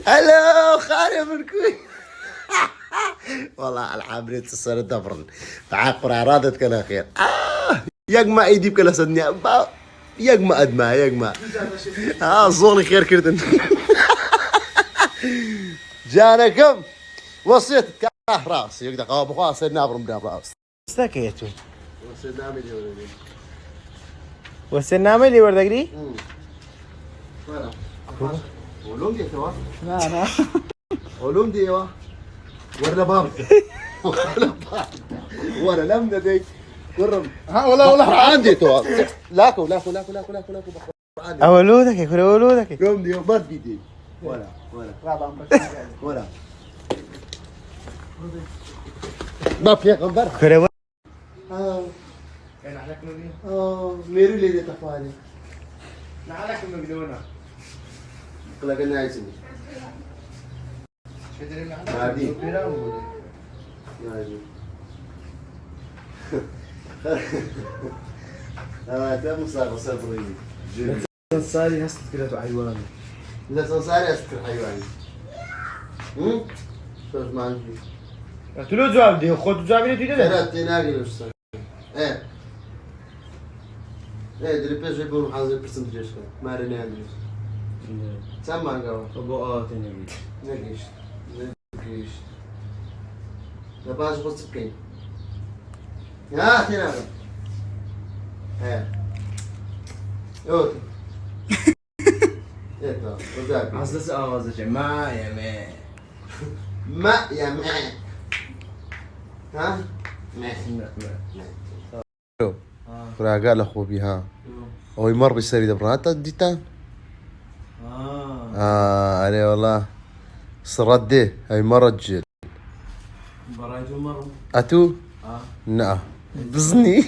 هلا خالي من كوي. والله العاب ريت السنة دبرن تعاقر عرادتك أنا خير يجمع ايدي بكلا صدني يجمع ادمع يجمع زوني خير كردن. جانا كم وصيت راس يقدر قاب خلاص سيدنا ابرم داب راس استكيتو وسيدنا عملي ولا والسنامة اللي وردقري ولا ولون دي توا لا ولون دي ولا باب ولا لم دي قرم ولا عندي تو لاكو أولودك يكون أولودك يوم دي ما بدي ولا ما في غمبر كره ميري لي تفاني نعلك مقدونة قلقنا عايزني عادي أنا تم صار صبري صاري هست كده حيوان لا صار أسكر حيواني شو ما عندي تلو جواب دي خود جواب اللي تيجي ده لا تناقي لو صار إيه دري بيجي حاضر برسنتج ما رني عندي سامع قهوة أبو تاني نقيش لا باش بس بكين يا تناقي اوت ايه وذاك عزلس آوازش ما يا ما يا ما ها ما قال اخو بها هو يمر بالسري دبرات ديتان عليه والله سردي هاي مرجل برايتو مرة اتو نعم بزني